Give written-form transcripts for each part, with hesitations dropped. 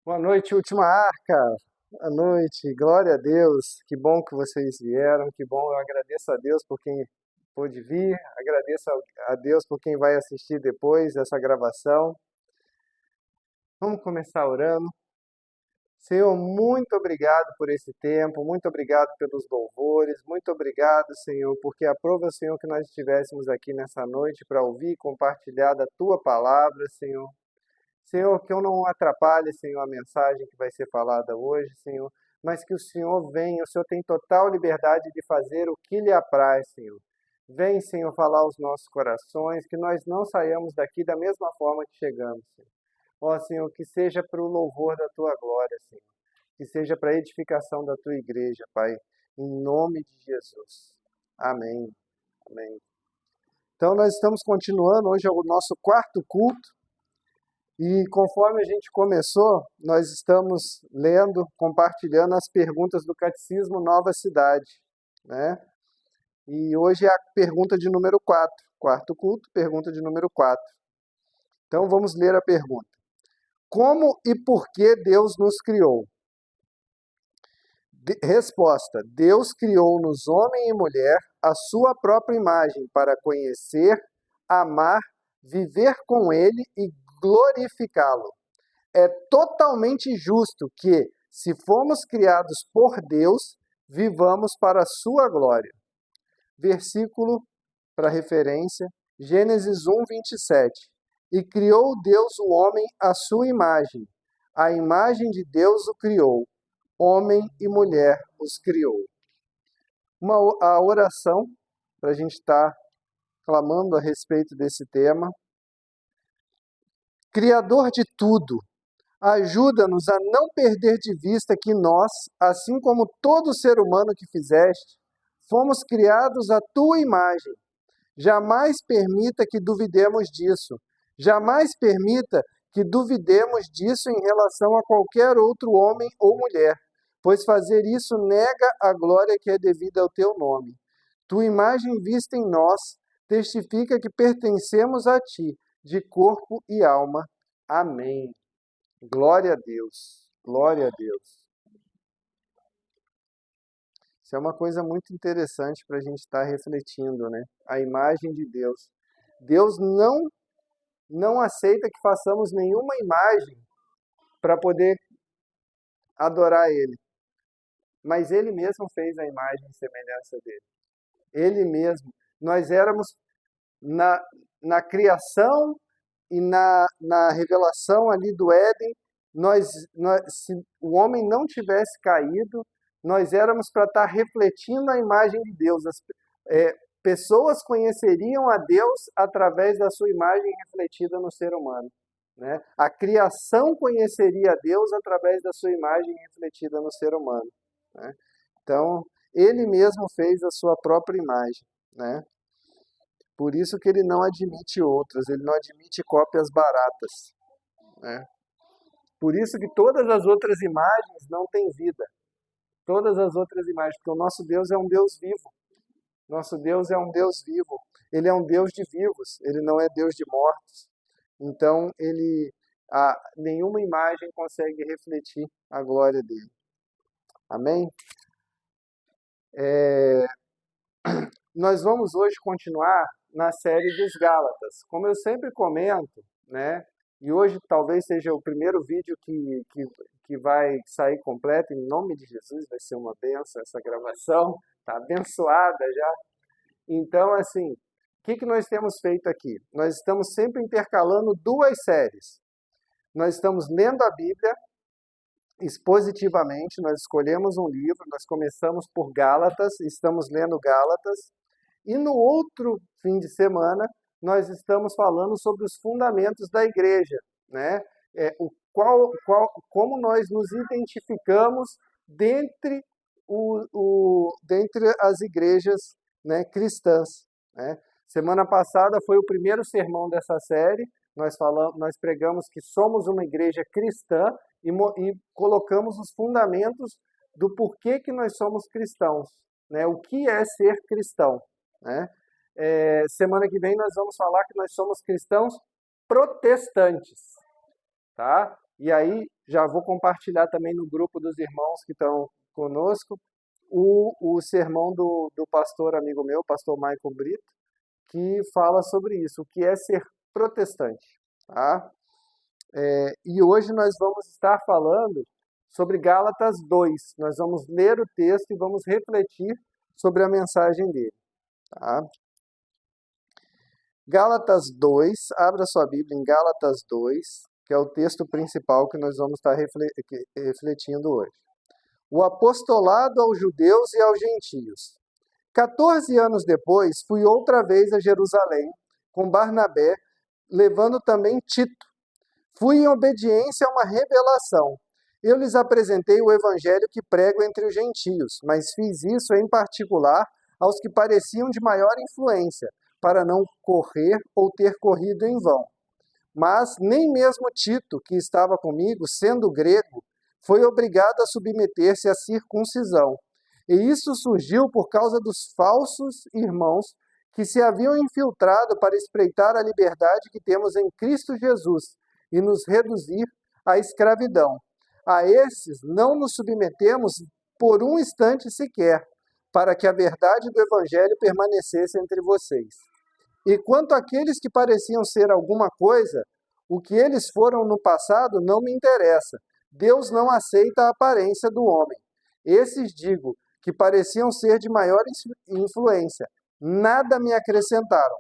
Boa noite, última arca. Boa noite, glória a Deus. Que bom que vocês vieram, que bom. Eu agradeço a Deus por quem pôde vir, agradeço a Deus por quem vai assistir depois dessa gravação. Vamos começar orando. Senhor, muito obrigado por esse tempo, muito obrigado pelos louvores, muito obrigado, Senhor, porque aprova, Senhor, que nós estivéssemos aqui nessa noite para ouvir e compartilhar da Tua palavra, Senhor. Senhor, que eu não atrapalhe, Senhor, a mensagem que vai ser falada hoje, Senhor, mas que o Senhor venha, o Senhor tem total liberdade de fazer o que lhe apraz, Senhor. Vem, Senhor, falar aos nossos corações, que nós não saiamos daqui da mesma forma que chegamos, Senhor. Ó, Senhor, que seja para o louvor da Tua glória, Senhor. Que seja para a edificação da Tua igreja, Pai. Em nome de Jesus. Amém. Amém. Então, nós estamos continuando, hoje é o nosso quarto culto. E conforme a gente começou, nós estamos lendo, compartilhando as perguntas do Catecismo Nova Cidade, né? E hoje é a pergunta de número 4, quarto culto, pergunta de número 4. Então vamos ler a pergunta. Como e por que Deus nos criou? Resposta: Deus criou-nos homem e mulher à sua própria imagem para conhecer, amar, viver com ele e glorificá-lo. É totalmente justo que, se fomos criados por Deus, vivamos para a sua glória. Versículo para referência, Gênesis 1, 27. E criou Deus o homem à sua imagem. A imagem de Deus o criou. Homem e mulher os criou. A oração, para a gente estar clamando a respeito desse tema. Criador de tudo, ajuda-nos a não perder de vista que nós, assim como todo ser humano que fizeste, fomos criados à tua imagem. Jamais permita que duvidemos disso. Jamais permita que duvidemos disso em relação a qualquer outro homem ou mulher, pois fazer isso nega a glória que é devida ao teu nome. Tua imagem vista em nós testifica que pertencemos a ti, de corpo e alma. Amém. Glória a Deus. Glória a Deus. Isso é uma coisa muito interessante para a gente estar refletindo, né? A imagem de Deus. Deus não aceita que façamos nenhuma imagem para poder adorar Ele. Mas Ele mesmo fez a imagem e semelhança dele. Ele mesmo. Nós éramos na, na criação e na revelação ali do Éden, se o homem não tivesse caído, nós éramos para estar refletindo a imagem de Deus. Pessoas conheceriam a Deus através da sua imagem refletida no ser humano. Né? A criação conheceria a Deus através da sua imagem refletida no ser humano. Né? Então, ele mesmo fez a sua própria imagem. Né? Por isso que ele não admite outras, ele não admite cópias baratas. Né? Por isso que todas as outras imagens não têm vida. Todas as outras imagens, porque o nosso Deus é um Deus vivo. Nosso Deus é um Deus vivo. Ele é um Deus de vivos, ele não é Deus de mortos. Então, nenhuma imagem consegue refletir a glória dele. Amém? Nós vamos hoje continuar na série dos Gálatas. Como eu sempre comento, né? E hoje talvez seja o primeiro vídeo que vai sair completo, em nome de Jesus, vai ser uma benção essa gravação, tá abençoada já. Então, assim, o que nós temos feito aqui? Nós estamos sempre intercalando duas séries. Nós estamos lendo a Bíblia expositivamente, nós escolhemos um livro, nós começamos por Gálatas, estamos lendo Gálatas, e no outro fim de semana nós estamos falando sobre os fundamentos da igreja, né? Como nós nos identificamos dentre, dentre as igrejas, né, cristãs. Né? Semana passada foi o primeiro sermão dessa série, nós pregamos que somos uma igreja cristã e colocamos os fundamentos do porquê que nós somos cristãos, né? O que é ser cristão, né? Semana que vem nós vamos falar que nós somos cristãos protestantes. tá? E aí já vou compartilhar também no grupo dos irmãos que estão conosco o sermão do pastor amigo meu, pastor Michael Brito, que fala sobre isso, o que é ser protestante, tá? E hoje nós vamos estar falando sobre Gálatas 2. Nós vamos ler o texto e vamos refletir sobre a mensagem dele, tá? Gálatas 2, abra sua Bíblia em Gálatas 2, que é o texto principal que nós vamos estar refletindo hoje. O apostolado aos judeus e aos gentios. 14 anos depois, fui outra vez a Jerusalém com Barnabé, levando também Tito. Fui em obediência a uma revelação. Eu lhes apresentei o evangelho que prego entre os gentios, mas fiz isso em particular aos que pareciam de maior influência, para não correr ou ter corrido em vão. Mas nem mesmo Tito, que estava comigo, sendo grego, foi obrigado a submeter-se à circuncisão. E isso surgiu por causa dos falsos irmãos que se haviam infiltrado para espreitar a liberdade que temos em Cristo Jesus e nos reduzir à escravidão. A esses não nos submetemos por um instante sequer, para que a verdade do Evangelho permanecesse entre vocês. E quanto àqueles que pareciam ser alguma coisa, o que eles foram no passado não me interessa. Deus não aceita a aparência do homem. Esses, digo, que pareciam ser de maior influência, nada me acrescentaram.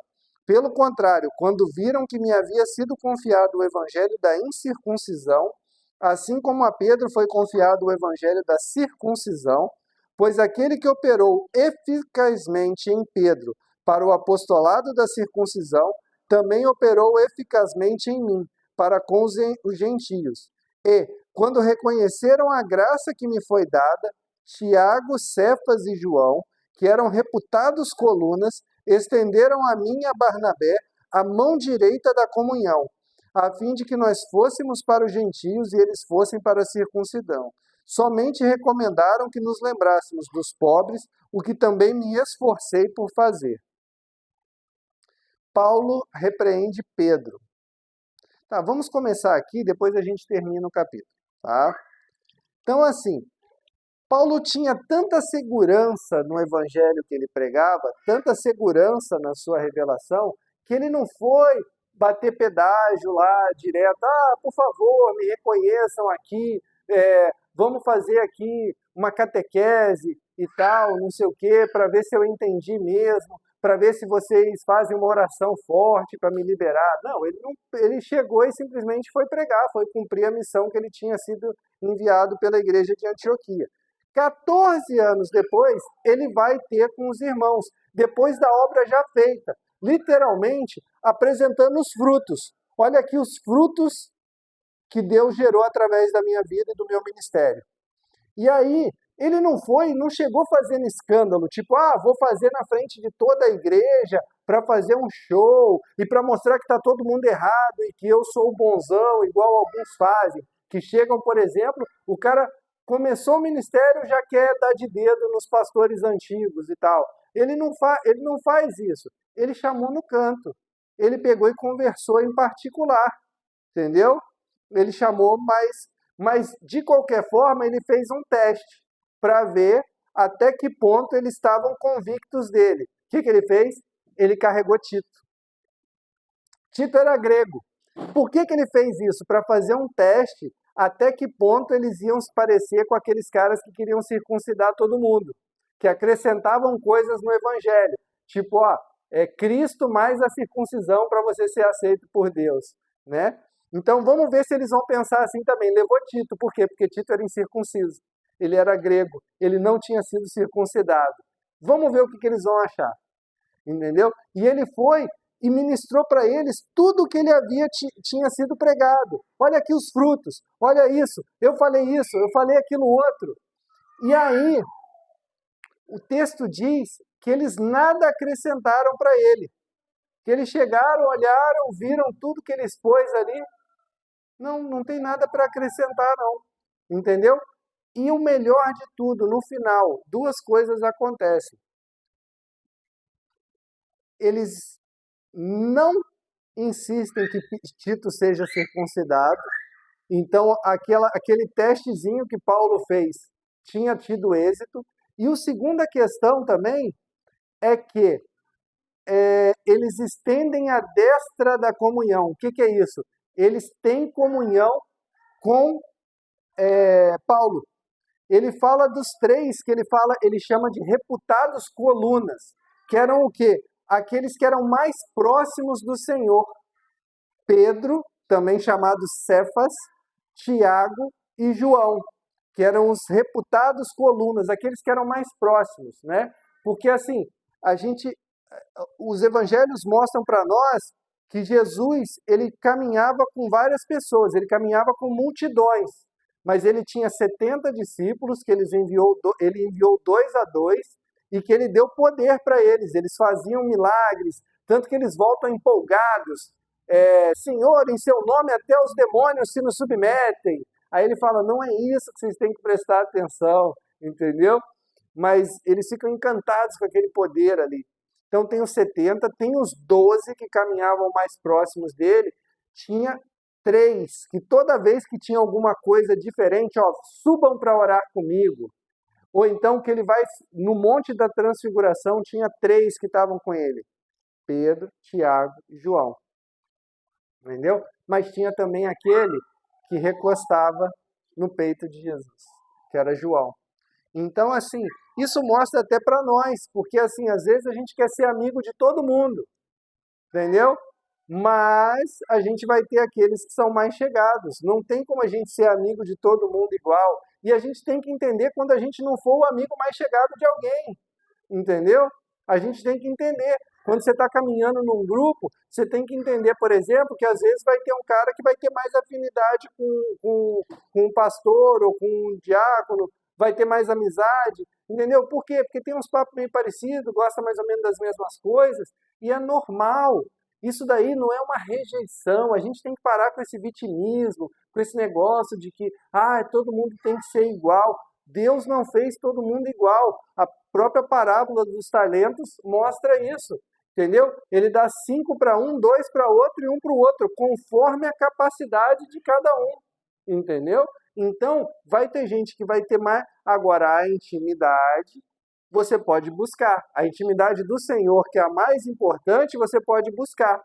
Pelo contrário, quando viram que me havia sido confiado o evangelho da incircuncisão, assim como a Pedro foi confiado o evangelho da circuncisão, pois aquele que operou eficazmente em Pedro para o apostolado da circuncisão, também operou eficazmente em mim, para com os gentios. E, quando reconheceram a graça que me foi dada, Tiago, Cefas e João, que eram reputados colunas, estenderam a mim e a Barnabé a mão direita da comunhão, a fim de que nós fôssemos para os gentios e eles fossem para a circuncisão. Somente recomendaram que nos lembrássemos dos pobres, o que também me esforcei por fazer. Paulo repreende Pedro. Tá, vamos começar aqui, depois a gente termina o capítulo, tá? Então, assim, Paulo tinha tanta segurança no evangelho que ele pregava, tanta segurança na sua revelação, que ele não foi bater pedágio lá direto, por favor, me reconheçam aqui, vamos fazer aqui uma catequese e tal, não sei o quê, para ver se eu entendi mesmo, para ver se vocês fazem uma oração forte para me liberar. Não, ele chegou e simplesmente foi pregar, foi cumprir a missão que ele tinha sido enviado pela igreja de Antioquia. 14 anos depois, ele vai ter com os irmãos, depois da obra já feita, literalmente apresentando os frutos. Olha aqui os frutos que Deus gerou através da minha vida e do meu ministério. E aí, ele não chegou fazendo escândalo, tipo, vou fazer na frente de toda a igreja para fazer um show e para mostrar que está todo mundo errado e que eu sou o bonzão, igual alguns fazem, que chegam, por exemplo, o cara começou o ministério, já quer dar de dedo nos pastores antigos e tal. Ele não faz isso. Ele chamou no canto. Ele pegou e conversou em particular, entendeu? Ele chamou, mas de qualquer forma ele fez um teste para ver até que ponto eles estavam convictos dele. O que ele fez? Ele carregou Tito. Tito era grego. Por que ele fez isso? Para fazer um teste até que ponto eles iam se parecer com aqueles caras que queriam circuncidar todo mundo, que acrescentavam coisas no evangelho. Tipo, é Cristo mais a circuncisão para você ser aceito por Deus, né? Então vamos ver se eles vão pensar assim também. Levou Tito, por quê? Porque Tito era incircunciso. Ele era grego, ele não tinha sido circuncidado. Vamos ver o que eles vão achar. Entendeu? E ele foi e ministrou para eles tudo o que ele tinha sido pregado. Olha aqui os frutos, olha isso, eu falei aquilo outro. E aí, o texto diz que eles nada acrescentaram para ele. Que eles chegaram, olharam, viram tudo que ele expôs ali. Não tem nada para acrescentar, não. Entendeu? E o melhor de tudo, no final, duas coisas acontecem. Eles não insistem que Tito seja circuncidado, Então, aquele testezinho que Paulo fez tinha tido êxito. E a segunda questão também é que eles estendem a destra da comunhão. O que é isso? Eles têm comunhão com Paulo. Ele fala dos três, ele chama de reputados colunas, que eram o quê? Aqueles que eram mais próximos do Senhor. Pedro, também chamado Cefas, Tiago e João, que eram os reputados colunas, aqueles que eram mais próximos, né? Porque assim, os evangelhos mostram para nós que Jesus, ele caminhava com várias pessoas, ele caminhava com multidões, mas ele tinha 70 discípulos que ele enviou 2 a 2 e que ele deu poder para eles faziam milagres, tanto que eles voltam empolgados, Senhor, em seu nome até os demônios se nos submetem. Aí ele fala, não é isso que vocês têm que prestar atenção, entendeu? Mas eles ficam encantados com aquele poder ali. Então tem os 70, tem os 12 que caminhavam mais próximos dele, tinha 3 que toda vez que tinha alguma coisa diferente, ó, subam para orar comigo. Ou então que ele vai no Monte da Transfiguração, tinha 3 que estavam com ele, Pedro, Tiago e João. Entendeu? Mas tinha também aquele que recostava no peito de Jesus, que era João. Então, assim, isso mostra até para nós, porque, assim, às vezes a gente quer ser amigo de todo mundo, entendeu? Mas a gente vai ter aqueles que são mais chegados. Não tem como a gente ser amigo de todo mundo igual. E a gente tem que entender quando a gente não for o amigo mais chegado de alguém, entendeu? A gente tem que entender. Quando você está caminhando num grupo, você tem que entender, por exemplo, que às vezes vai ter um cara que vai ter mais afinidade com um pastor ou com um diácono, vai ter mais amizade, entendeu? Por quê? Porque tem uns papos meio parecidos, gosta mais ou menos das mesmas coisas, e é normal. Isso daí não é uma rejeição, a gente tem que parar com esse vitimismo, com esse negócio de que todo mundo tem que ser igual. Deus não fez todo mundo igual. A própria parábola dos talentos mostra isso, entendeu? Ele dá 5 para um, 2 para outro e 1 para o outro, conforme a capacidade de cada um, entendeu? Então, vai ter gente que vai ter mais. Agora, a intimidade, você pode buscar. A intimidade do Senhor, que é a mais importante, você pode buscar.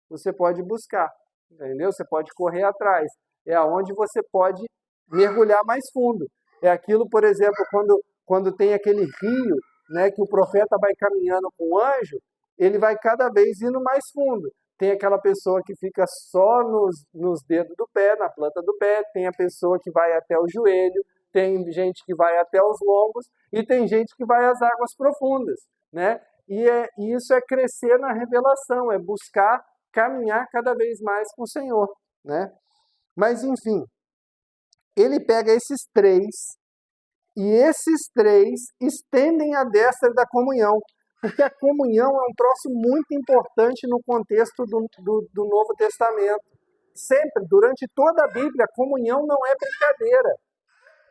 Você pode buscar, entendeu? Você pode correr atrás. É aonde você pode mergulhar mais fundo. É aquilo, por exemplo, quando tem aquele rio, né, que o profeta vai caminhando com o anjo, ele vai cada vez indo mais fundo. Tem aquela pessoa que fica só nos dedos do pé, na planta do pé, tem a pessoa que vai até o joelho, tem gente que vai até os lombos e tem gente que vai às águas profundas, né? E isso é crescer na revelação, é buscar caminhar cada vez mais com o Senhor, né? Mas enfim, ele pega esses 3 e esses 3 estendem a destra da comunhão, porque a comunhão é um troço muito importante no contexto do Novo Testamento. Sempre, durante toda a Bíblia, a comunhão não é brincadeira,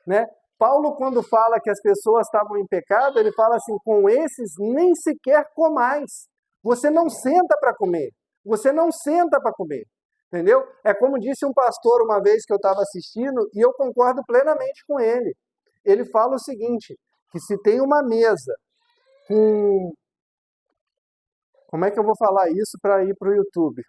né? Paulo, quando fala que as pessoas estavam em pecado, ele fala assim, com esses nem sequer comais. Você não senta para comer. Você não senta para comer. Entendeu? É como disse um pastor uma vez que eu estava assistindo, e eu concordo plenamente com ele. Ele fala o seguinte, que se tem uma mesa com... Como é que eu vou falar isso para ir para o YouTube?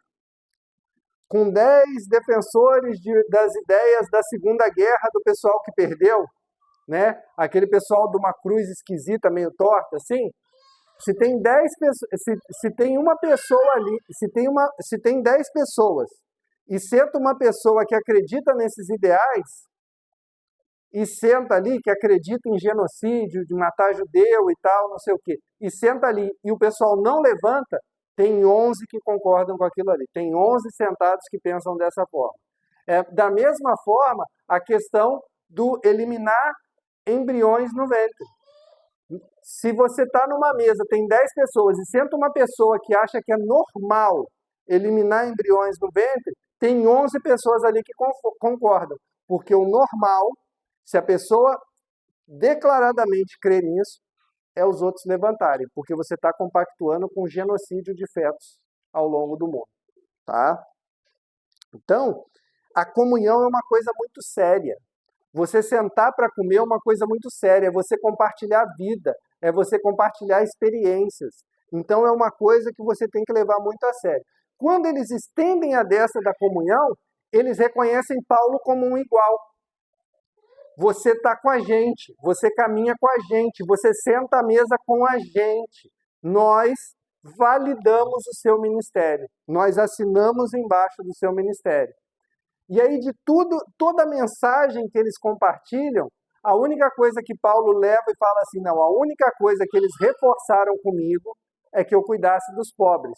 Com 10 defensores das ideias da Segunda Guerra do pessoal que perdeu, né? Aquele pessoal de uma cruz esquisita, meio torta, assim. Se tem 10 pessoas, se tem uma pessoa ali, se tem 10 pessoas e senta uma pessoa que acredita nesses ideais e senta ali, que acredita em genocídio, de matar judeu e tal, não sei o quê, e senta ali e o pessoal não levanta, tem 11 que concordam com aquilo ali, tem 11 sentados que pensam dessa forma. Da mesma forma, a questão do eliminar embriões no ventre. Se você está numa mesa, tem 10 pessoas e senta uma pessoa que acha que é normal eliminar embriões no ventre, tem 11 pessoas ali que concordam. Porque o normal, se a pessoa declaradamente crê nisso, é os outros levantarem. Porque você está compactuando com o genocídio de fetos ao longo do mundo. Tá? Então, A comunhão é uma coisa muito séria. Você sentar para comer é uma coisa muito séria, é você compartilhar a vida, é você compartilhar experiências. Então é uma coisa que você tem que levar muito a sério. Quando eles estendem a dessa da comunhão, eles reconhecem Paulo como um igual. Você está com a gente, você caminha com a gente, você senta à mesa com a gente. Nós validamos o seu ministério, nós assinamos embaixo do seu ministério. E aí, de tudo, toda a mensagem que eles compartilham, a única coisa que Paulo leva e fala assim: não, a única coisa que eles reforçaram comigo é que eu cuidasse dos pobres.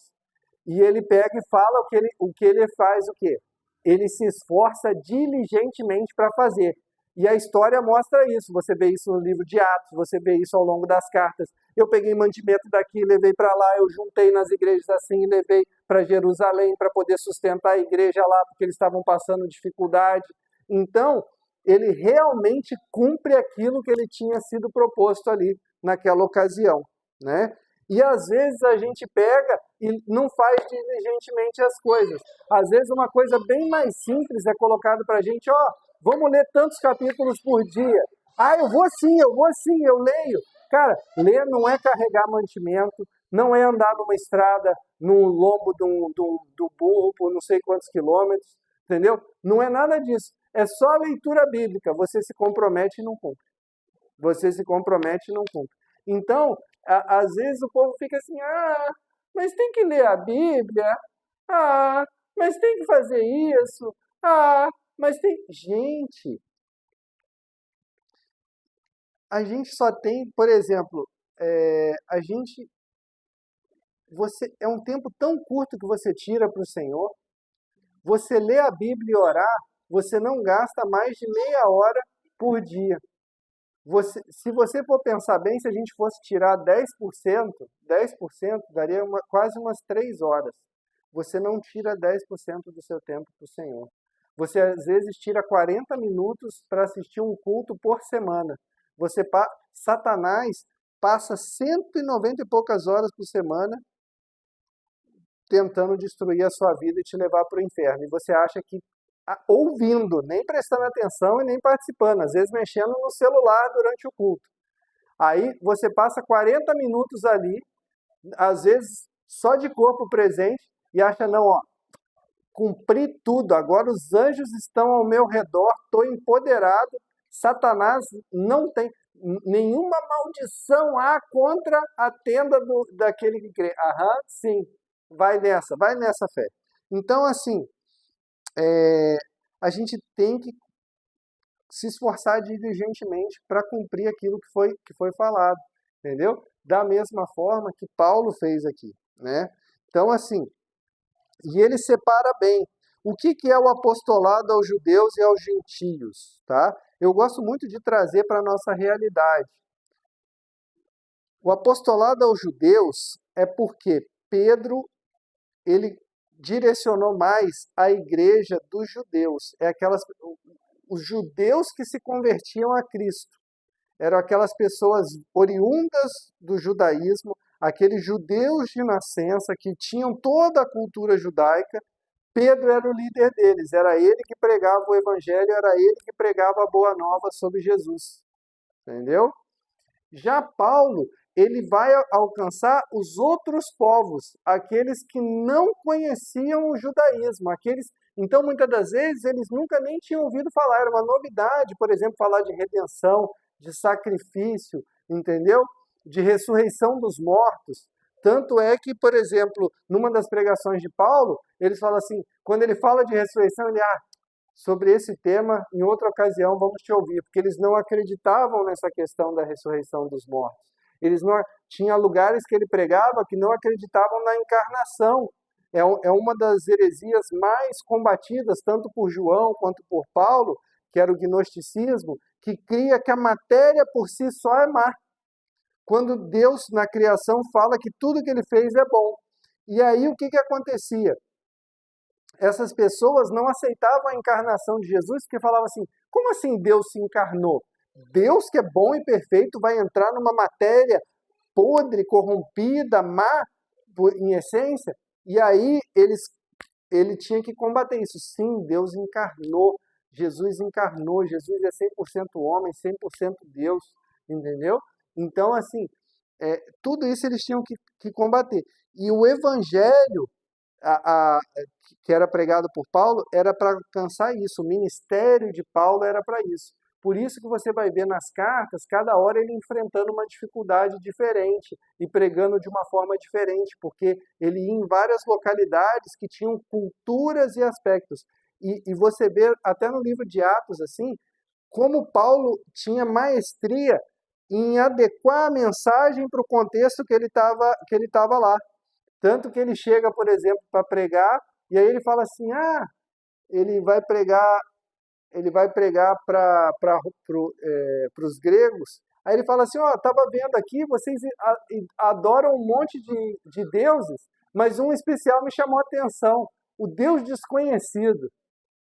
E ele pega e fala o que ele faz, o quê? Ele se esforça diligentemente para fazer. E a história mostra isso. Você vê isso no livro de Atos, você vê isso ao longo das cartas. Eu peguei mantimento daqui, levei para lá, eu juntei nas igrejas assim, levei para Jerusalém para poder sustentar a igreja lá, porque eles estavam passando dificuldade. Então, ele realmente cumpre aquilo que ele tinha sido proposto ali naquela ocasião, né? E às vezes a gente pega e não faz diligentemente as coisas. Às vezes uma coisa bem mais simples é colocada para a gente: ó, vamos ler tantos capítulos por dia. Ah, eu vou sim, eu leio. Cara, ler não é carregar mantimento, não é andar numa estrada, num lombo do burro por não sei quantos quilômetros, entendeu? Não é nada disso. É só a leitura bíblica. Você se compromete e não cumpre. Você se compromete e não cumpre. Então, às vezes o povo fica assim: ah, mas tem que ler a Bíblia, ah, mas tem que fazer isso, ah, mas tem. A gente só tem, por exemplo, a gente, você é um tempo tão curto que você tira para o Senhor. Você lê a Bíblia e orar, você não gasta mais de meia hora por dia. Se você for pensar bem, se a gente fosse tirar 10% daria quase umas 3 horas. Você não tira 10% do seu tempo para o Senhor. Você às vezes tira 40 minutos para assistir um culto por semana. Satanás passa 190 e poucas horas por semana tentando destruir a sua vida e te levar para o inferno. E você acha que ouvindo, nem prestando atenção e nem participando, às vezes mexendo no celular durante o culto. Aí você passa 40 minutos ali, às vezes só de corpo presente, e acha: não, ó, cumpri tudo, agora os anjos estão ao meu redor, estou empoderado, Satanás não tem nenhuma maldição há contra a tenda daquele que crê. Aham, sim, vai nessa fé. Então, assim, a gente tem que se esforçar diligentemente para cumprir aquilo que foi falado, entendeu? Da mesma forma que Paulo fez aqui, né? Então, assim, e ele separa bem. O que é o apostolado aos judeus e aos gentios, tá? Eu gosto muito de trazer para a nossa realidade. O apostolado aos judeus é porque Pedro, ele direcionou mais a igreja dos judeus. Os judeus que se convertiam a Cristo. Eram aquelas pessoas oriundas do judaísmo, aqueles judeus de nascença que tinham toda a cultura judaica. Pedro era o líder deles, era ele que pregava o evangelho, era ele que pregava a boa nova sobre Jesus. Entendeu? Já Paulo, ele vai alcançar os outros povos, aqueles que não conheciam o judaísmo, então muitas das vezes eles nunca nem tinham ouvido falar, era uma novidade, por exemplo, falar de redenção, de sacrifício, entendeu? De ressurreição dos mortos. Tanto é que, por exemplo, numa das pregações de Paulo, eles falam assim, quando ele fala de ressurreição, sobre esse tema, em outra ocasião, vamos te ouvir, porque eles não acreditavam nessa questão da ressurreição dos mortos. Eles não tinha lugares que ele pregava que não acreditavam na encarnação. É uma das heresias mais combatidas, tanto por João quanto por Paulo, que era o gnosticismo, que cria que a matéria por si só é má. Quando Deus, na criação, fala que tudo que ele fez é bom. E aí o que acontecia? Essas pessoas não aceitavam a encarnação de Jesus, porque falavam assim: como assim Deus se encarnou? Deus, que é bom e perfeito, vai entrar numa matéria podre, corrompida, má, em essência? E aí eles ele tinha que combater isso. Sim, Deus encarnou, Jesus encarnou, Jesus é 100% homem, 100% Deus, entendeu? Então, assim, tudo isso eles tinham que combater. E o evangelho que era pregado por Paulo era para alcançar isso. O ministério de Paulo era para isso. Por isso que você vai ver nas cartas, cada hora ele enfrentando uma dificuldade diferente e pregando de uma forma diferente, porque ele ia em várias localidades que tinham culturas e aspectos. E você vê até no livro de Atos, assim, como Paulo tinha maestria em adequar a mensagem para o contexto que ele tava lá. Tanto que ele chega, por exemplo, para pregar, e aí ele fala assim: ah, ele vai pregar, ele vai pregar para os gregos. Aí ele fala assim: ó, estava vendo aqui, vocês adoram um monte de deuses, mas um especial me chamou a atenção, o Deus desconhecido,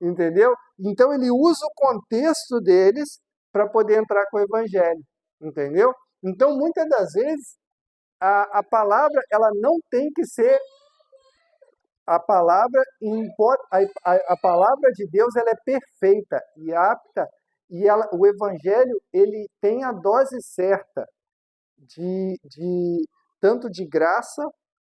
entendeu? Então ele usa o contexto deles para poder entrar com o evangelho, entendeu? Então, muitas das vezes, a palavra ela não tem que ser a palavra a palavra de Deus ela é perfeita e apta e o evangelho ele tem a dose certa de tanto de graça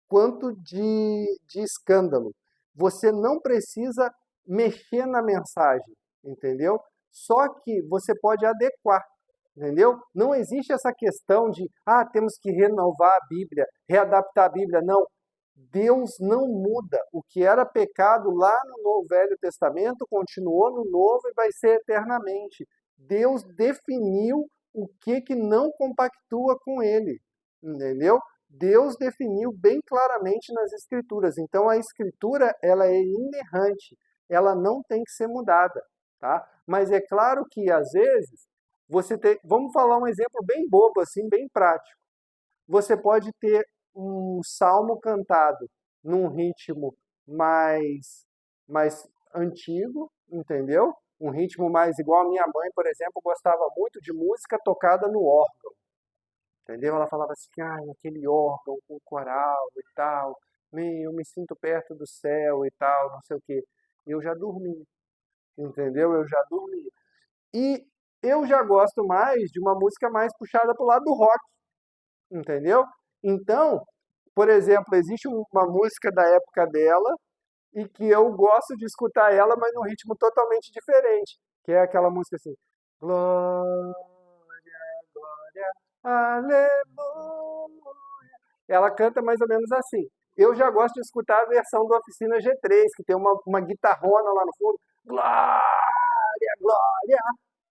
quanto de escândalo. Você não precisa mexer na mensagem, entendeu? Só que você pode adequar, entendeu? Não existe essa questão de, temos que renovar a Bíblia, readaptar a Bíblia. Não. Deus não muda. O que era pecado lá no Velho Testamento continuou no Novo e vai ser eternamente. Deus definiu o que não compactua com ele, entendeu? Deus definiu bem claramente nas Escrituras. Então a Escritura ela é inerrante, ela não tem que ser mudada, tá? Mas é claro que às vezes vamos falar um exemplo bem bobo assim, bem prático. Você pode ter um salmo cantado num ritmo mais antigo, entendeu? Um ritmo mais igual a minha mãe, por exemplo, gostava muito de música tocada no órgão, entendeu? Ela falava assim, aquele órgão com coral e tal, eu me sinto perto do céu e tal, não sei o quê. Eu já dormi, entendeu? Eu já dormi. E eu já gosto mais de uma música mais puxada para o lado do rock, entendeu? Então, por exemplo, existe uma música da época dela e que eu gosto de escutar ela, mas num ritmo totalmente diferente, que é aquela música assim, glória, glória, aleluia. Ela canta mais ou menos assim. Eu já gosto de escutar a versão do Oficina G3, que tem uma guitarrona lá no fundo. Glória, glória,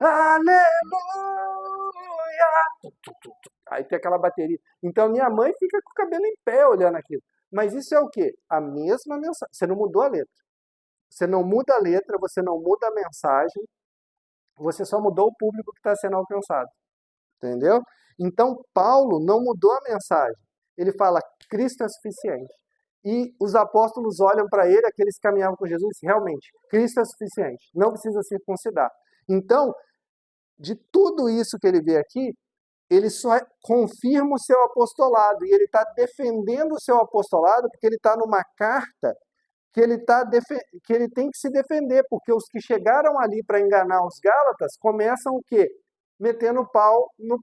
aleluia. Aí tem aquela bateria. Então minha mãe fica com o cabelo em pé olhando aquilo. Mas isso é o quê? A mesma mensagem. Você não mudou a letra. Você não muda a letra, você não muda a mensagem, você só mudou o público que está sendo alcançado. Entendeu? Então Paulo não mudou a mensagem. Ele fala, Cristo é suficiente. E os apóstolos olham para ele, aqueles que caminhavam com Jesus, realmente, Cristo é suficiente. Não precisa circuncidar. Então, de tudo isso que ele vê aqui, ele só confirma o seu apostolado, e ele está defendendo o seu apostolado porque ele está numa carta que ele tem que se defender, porque os que chegaram ali para enganar os Gálatas começam o quê? Metendo pau no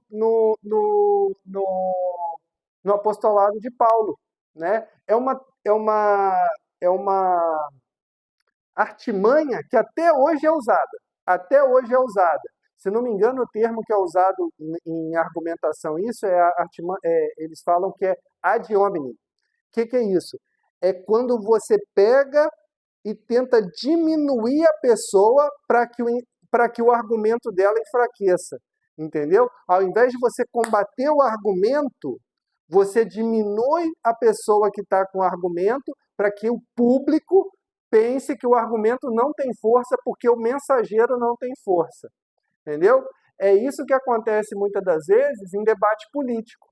apostolado de Paulo, né? É uma artimanha que até hoje é usada, até hoje é usada. Se não me engano, o termo que é usado em argumentação, isso eles falam que é ad hominem. O que é isso? É quando você pega e tenta diminuir a pessoa para que o argumento dela enfraqueça. Entendeu? Ao invés de você combater o argumento, você diminui a pessoa que está com o argumento para que o público pense que o argumento não tem força porque o mensageiro não tem força. Entendeu? É isso que acontece muitas das vezes em debate político.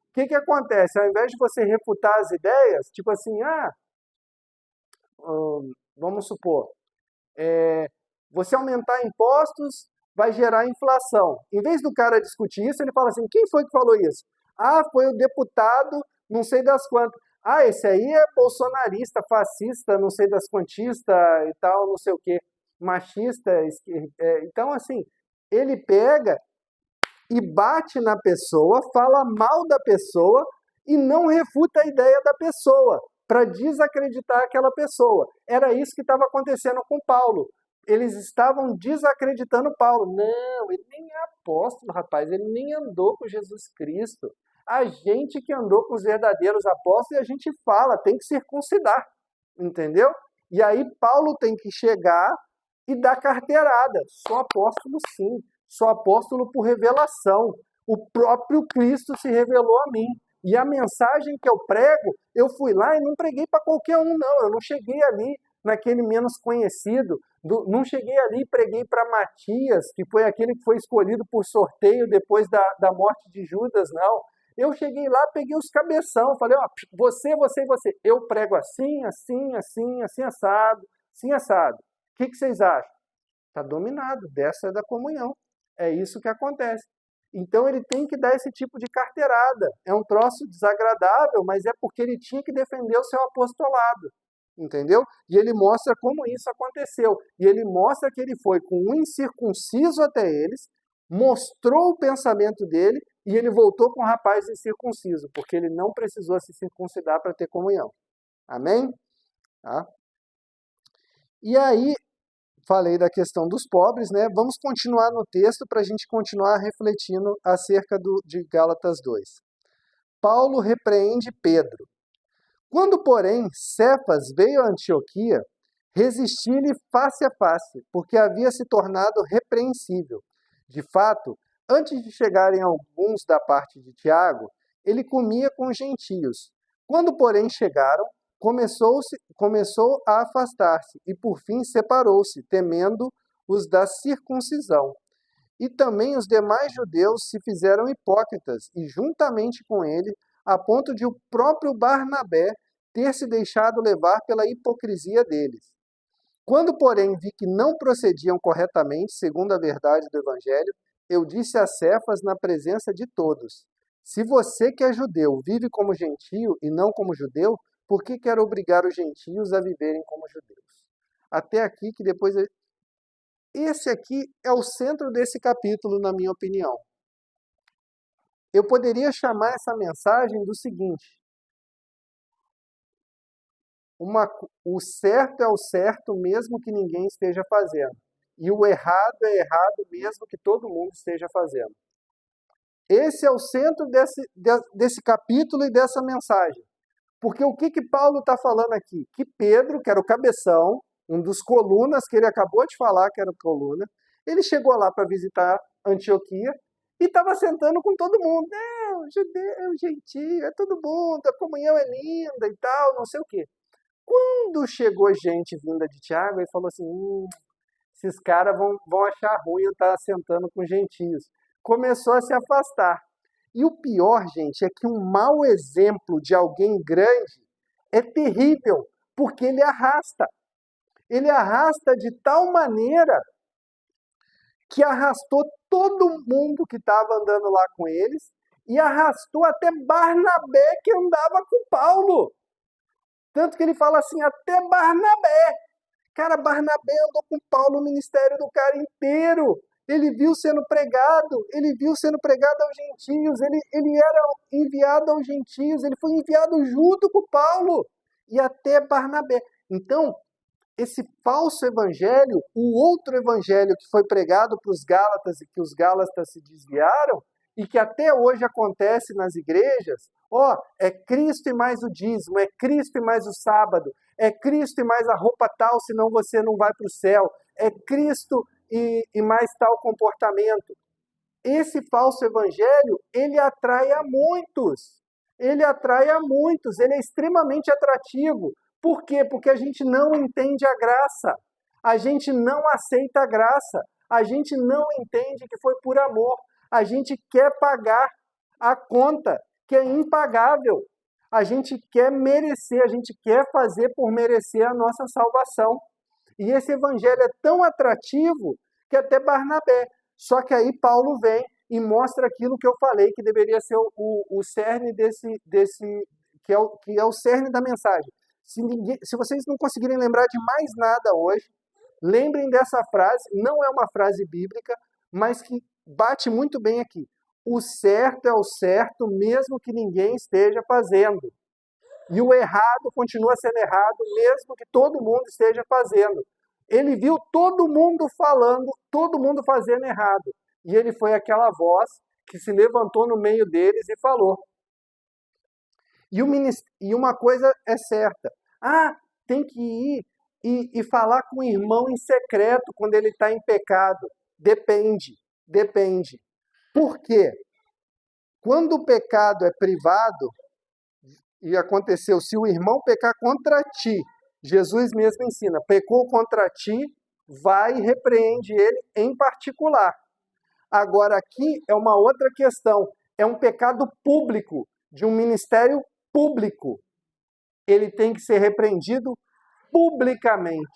O que acontece? Ao invés de você refutar as ideias, tipo assim, vamos supor, você aumentar impostos vai gerar inflação. Em vez do cara discutir isso, ele fala assim, quem foi que falou isso? Foi o deputado não sei das quantas. Ah, esse aí é bolsonarista, fascista, não sei das quantista e tal, não sei o quê, machista. Então, assim, ele pega e bate na pessoa, fala mal da pessoa e não refuta a ideia da pessoa, para desacreditar aquela pessoa. Era isso que estava acontecendo com Paulo. Eles estavam desacreditando Paulo. Não, ele nem é apóstolo, rapaz, ele nem andou com Jesus Cristo. A gente que andou com os verdadeiros apóstolos, a gente fala, tem que circuncidar, entendeu? E aí Paulo tem que chegar e dar carteirada. Sou apóstolo sim, sou apóstolo por revelação. O próprio Cristo se revelou a mim. E a mensagem que eu prego, eu fui lá e não preguei para qualquer um, não. Eu não cheguei ali naquele menos conhecido, não cheguei ali e preguei para Matias, que foi aquele que foi escolhido por sorteio depois da morte de Judas, não. Eu cheguei lá, peguei os cabeção, falei, ó, você, você e você. Eu prego assim, assim, assim, assim, assado, assim, assado. O que vocês acham? Está dominado, dessa é da comunhão. É isso que acontece. Então ele tem que dar esse tipo de carteirada. É um troço desagradável, mas é porque ele tinha que defender o seu apostolado. Entendeu? E ele mostra como isso aconteceu. E ele mostra que ele foi com um incircunciso até eles, mostrou o pensamento dele e ele voltou com o rapaz incircunciso, porque ele não precisou se circuncidar para ter comunhão. Amém? Tá? E aí, falei da questão dos pobres, né? Vamos continuar no texto para a gente continuar refletindo acerca de Gálatas 2. Paulo repreende Pedro. Quando, porém, Cefas veio a Antioquia, resisti-lhe face a face, porque havia se tornado repreensível. De fato, antes de chegarem alguns da parte de Tiago, ele comia com os gentios. Quando, porém, chegaram, começou a afastar-se e, por fim, separou-se, temendo os da circuncisão. E também os demais judeus se fizeram hipócritas, e juntamente com ele, a ponto de o próprio Barnabé ter se deixado levar pela hipocrisia deles. Quando, porém, vi que não procediam corretamente, segundo a verdade do Evangelho, eu disse a Cefas na presença de todos: se você que é judeu vive como gentio e não como judeu, por que quer obrigar os gentios a viverem como judeus? Até aqui, que depois. Esse aqui é o centro desse capítulo, na minha opinião. Eu poderia chamar essa mensagem do seguinte: o certo é o certo mesmo que ninguém esteja fazendo. E o errado é errado mesmo que todo mundo esteja fazendo. Esse é o centro desse capítulo e dessa mensagem. Porque o que Paulo está falando aqui? Que Pedro, que era o cabeção, um dos colunas que ele acabou de falar que era coluna, ele chegou lá para visitar Antioquia e estava sentando com todo mundo. Não, judeu, gentio, é todo mundo, a comunhão é linda e tal, não sei o quê. Quando chegou gente vinda de Tiago, ele falou assim, esses caras vão achar ruim eu estar sentando com gentios. Começou a se afastar. E o pior, gente, é que um mau exemplo de alguém grande é terrível, porque ele arrasta. Ele arrasta de tal maneira que arrastou todo mundo que estava andando lá com eles e arrastou até Barnabé que andava com Paulo. Tanto que ele fala assim, até Barnabé. Cara, Barnabé andou com Paulo no ministério do cara inteiro. Ele viu sendo pregado aos gentios, ele era enviado aos gentios, ele foi enviado junto com Paulo e até Barnabé. Então, esse falso evangelho, o outro evangelho que foi pregado para os Gálatas e que os Gálatas se desviaram, e que até hoje acontece nas igrejas, é Cristo e mais o dízimo, é Cristo e mais o sábado, é Cristo e mais a roupa tal, senão você não vai para o céu, é Cristo e mais tal comportamento. Esse falso evangelho, ele atrai a muitos. Ele atrai a muitos, ele é extremamente atrativo. Por quê? Porque a gente não entende a graça. A gente não aceita a graça. A gente não entende que foi por amor. A gente quer pagar a conta, que é impagável. A gente quer merecer, a gente quer fazer por merecer a nossa salvação. E esse evangelho é tão atrativo que até Barnabé. Só que aí Paulo vem e mostra aquilo que eu falei, que deveria ser o cerne que é o cerne da mensagem. Se vocês não conseguirem lembrar de mais nada hoje, lembrem dessa frase, não é uma frase bíblica, mas que bate muito bem aqui. O certo é o certo, mesmo que ninguém esteja fazendo. E o errado continua sendo errado, mesmo que todo mundo esteja fazendo. Ele viu todo mundo falando, todo mundo fazendo errado. E ele foi aquela voz que se levantou no meio deles e falou. E uma coisa é certa. Tem que ir e falar com o irmão em secreto quando ele está em pecado. Depende. Por quê? Quando o pecado é privado, e aconteceu, se o irmão pecar contra ti, Jesus mesmo ensina, pecou contra ti, vai e repreende ele em particular. Agora aqui é uma outra questão, é um pecado público, de um ministério público. Ele tem que ser repreendido publicamente.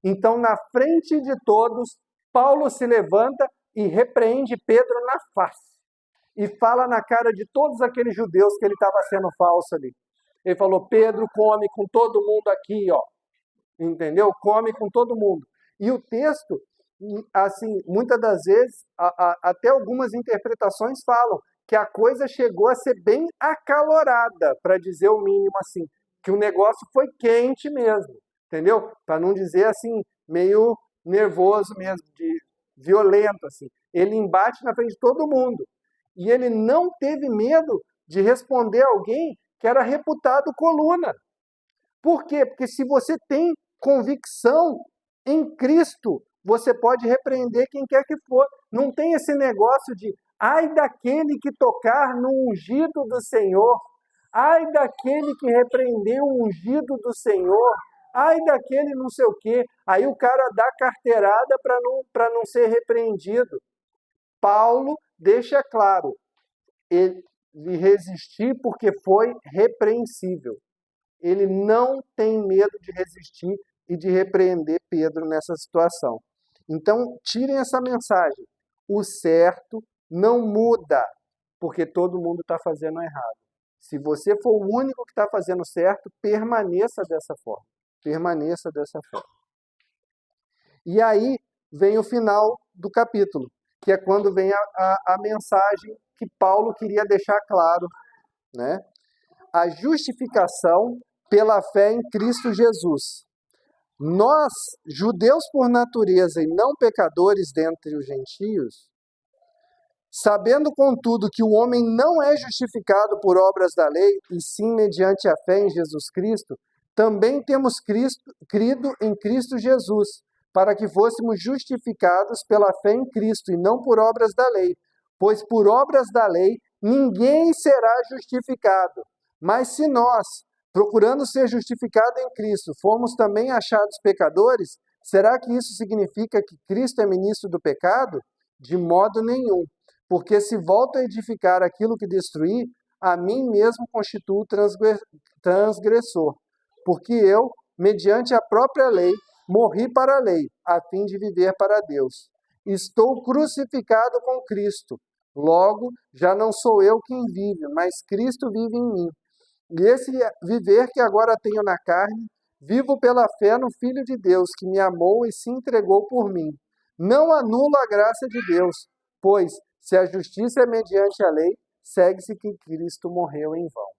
Então, na frente de todos, Paulo se levanta e repreende Pedro na face. E fala na cara de todos aqueles judeus que ele estava sendo falso ali. Ele falou, Pedro, come com todo mundo aqui, ó. Entendeu? Come com todo mundo. E o texto, assim, muitas das vezes, até algumas interpretações falam que a coisa chegou a ser bem acalorada, para dizer o mínimo assim, que o negócio foi quente mesmo, entendeu? Para não dizer assim, meio nervoso mesmo, violento assim. Ele embate na frente de todo mundo. E ele não teve medo de responder alguém que era reputado coluna. Por quê? Porque se você tem convicção em Cristo, você pode repreender quem quer que for. Não tem esse negócio de, ai daquele que tocar no ungido do Senhor, ai daquele que repreendeu o ungido do Senhor, ai daquele não sei o quê. Aí o cara dá carteirada para não ser repreendido. Paulo deixa claro, ele resistir porque foi repreensível. Ele não tem medo de resistir e de repreender Pedro nessa situação. Então, tirem essa mensagem. O certo não muda, porque todo mundo está fazendo errado. Se você for o único que está fazendo certo, permaneça dessa forma. Permaneça dessa forma. E aí vem o final do capítulo, que é quando vem a mensagem que Paulo queria deixar claro, né? A justificação pela fé em Cristo Jesus. Nós, judeus por natureza e não pecadores dentre os gentios, sabendo, contudo, que o homem não é justificado por obras da lei, e sim mediante a fé em Jesus Cristo, também temos crido em Cristo Jesus, para que fôssemos justificados pela fé em Cristo, e não por obras da lei. Pois por obras da lei ninguém será justificado. Mas se nós, procurando ser justificado em Cristo, fomos também achados pecadores, será que isso significa que Cristo é ministro do pecado? De modo nenhum. Porque se volto a edificar aquilo que destruí, a mim mesmo constituo transgressor. Porque eu, mediante a própria lei, morri para a lei, a fim de viver para Deus. Estou crucificado com Cristo. Logo, já não sou eu quem vive, mas Cristo vive em mim. E esse viver que agora tenho na carne, vivo pela fé no Filho de Deus, que me amou e se entregou por mim. Não anulo a graça de Deus, pois, se a justiça é mediante a lei, segue-se que Cristo morreu em vão.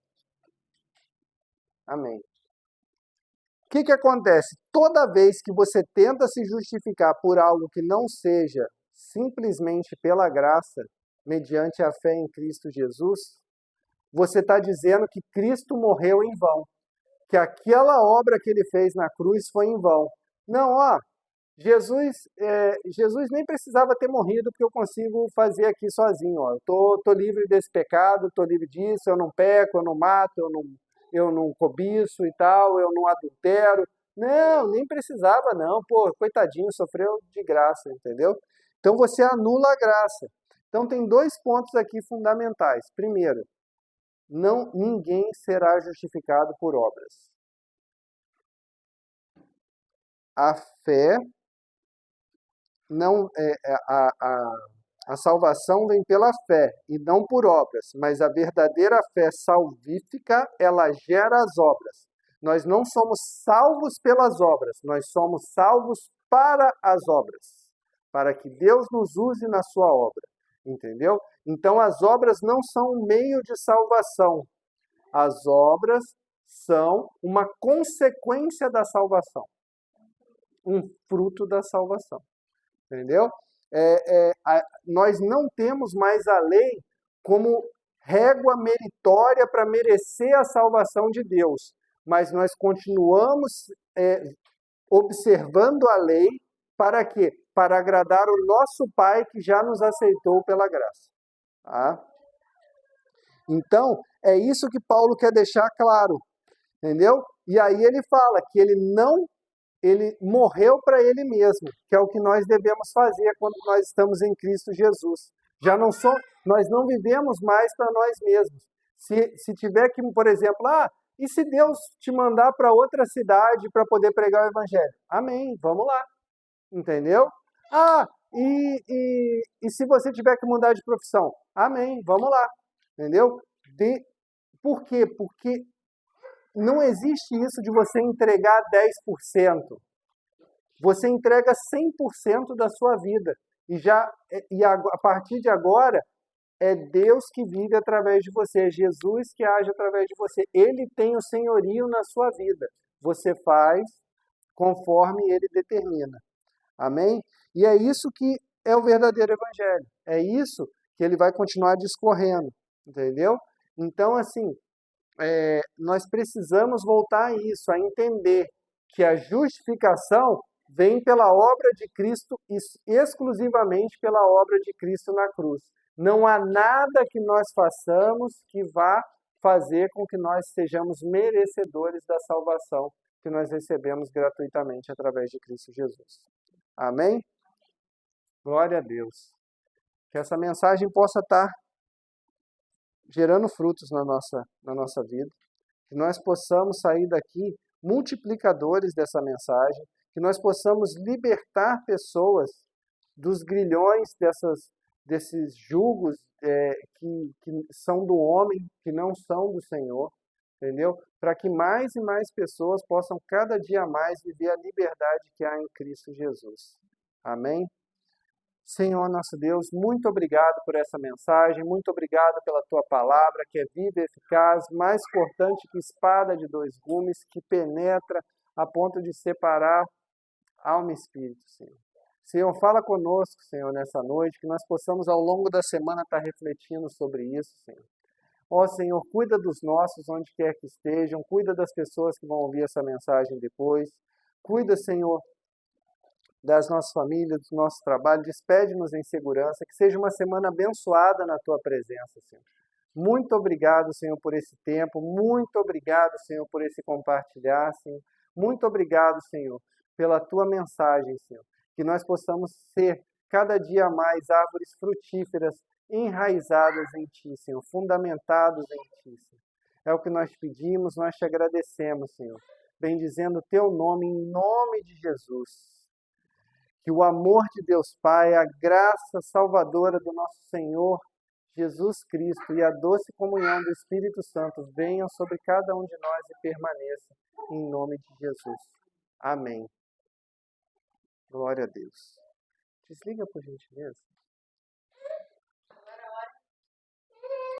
Amém. O que acontece? Toda vez que você tenta se justificar por algo que não seja simplesmente pela graça, mediante a fé em Cristo Jesus, você está dizendo que Cristo morreu em vão, que aquela obra que ele fez na cruz foi em vão. Não, Jesus nem precisava ter morrido, porque eu consigo fazer aqui sozinho. Eu tô livre desse pecado, estou livre disso, eu não peco, eu não mato, eu não cobiço e tal, eu não adultero. Não, nem precisava não. Pô, coitadinho, sofreu de graça, entendeu? Então você anula a graça. Então tem 2 pontos aqui fundamentais. Primeiro, ninguém será justificado por obras. A fé não A salvação vem pela fé e não por obras, mas a verdadeira fé salvífica, ela gera as obras. Nós não somos salvos pelas obras, nós somos salvos para as obras, para que Deus nos use na sua obra, entendeu? Então as obras não são um meio de salvação, as obras são uma consequência da salvação, um fruto da salvação, entendeu? Nós não temos mais a lei como régua meritória para merecer a salvação de Deus, mas nós continuamos observando a lei para quê? Para agradar o nosso Pai que já nos aceitou pela graça. Tá? Então, é isso que Paulo quer deixar claro, entendeu? E aí ele fala que ele morreu para ele mesmo, que é o que nós devemos fazer quando nós estamos em Cristo Jesus. Nós não vivemos mais para nós mesmos. Se tiver que, por exemplo, e se Deus te mandar para outra cidade para poder pregar o evangelho? Amém, vamos lá, entendeu? E se você tiver que mudar de profissão? Amém, vamos lá, entendeu? Por quê? Porque não existe isso de você entregar 10%. Você entrega 100% da sua vida. A partir de agora, é Deus que vive através de você, é Jesus que age através de você. Ele tem o senhorio na sua vida. Você faz conforme ele determina. Amém? E é isso que é o verdadeiro evangelho. É isso que ele vai continuar discorrendo. Entendeu? Então, assim, nós precisamos voltar a isso, a entender que a justificação vem pela obra de Cristo, exclusivamente pela obra de Cristo na cruz. Não há nada que nós façamos que vá fazer com que nós sejamos merecedores da salvação que nós recebemos gratuitamente através de Cristo Jesus. Amém? Glória a Deus. Que essa mensagem possa estar gerando frutos na nossa vida, que nós possamos sair daqui multiplicadores dessa mensagem, que nós possamos libertar pessoas dos grilhões desses julgos que são do homem, que não são do Senhor, entendeu? Para que mais e mais pessoas possam cada dia mais viver a liberdade que há em Cristo Jesus. Amém? Senhor nosso Deus, muito obrigado por essa mensagem, muito obrigado pela tua palavra, que é viva e eficaz, mais cortante que espada de dois gumes, que penetra a ponto de separar alma e espírito, Senhor. Senhor, fala conosco, Senhor, nessa noite, que nós possamos ao longo da semana estar refletindo sobre isso, Senhor. Ó Senhor, cuida dos nossos onde quer que estejam, cuida das pessoas que vão ouvir essa mensagem depois, cuida, Senhor, das nossas famílias, do nosso trabalho, despede-nos em segurança, que seja uma semana abençoada na Tua presença, Senhor. Muito obrigado, Senhor, por esse tempo, muito obrigado, Senhor, por esse compartilhar, Senhor. Muito obrigado, Senhor, pela Tua mensagem, Senhor. Que nós possamos ser cada dia mais árvores frutíferas, enraizadas em Ti, Senhor, fundamentados em Ti, Senhor. É o que nós pedimos, nós te agradecemos, Senhor, bendizendo o Teu nome, em nome de Jesus. Que o amor de Deus Pai, a graça salvadora do nosso Senhor Jesus Cristo e a doce comunhão do Espírito Santo venham sobre cada um de nós e permaneça em nome de Jesus. Amém. Glória a Deus. Desliga por gentileza.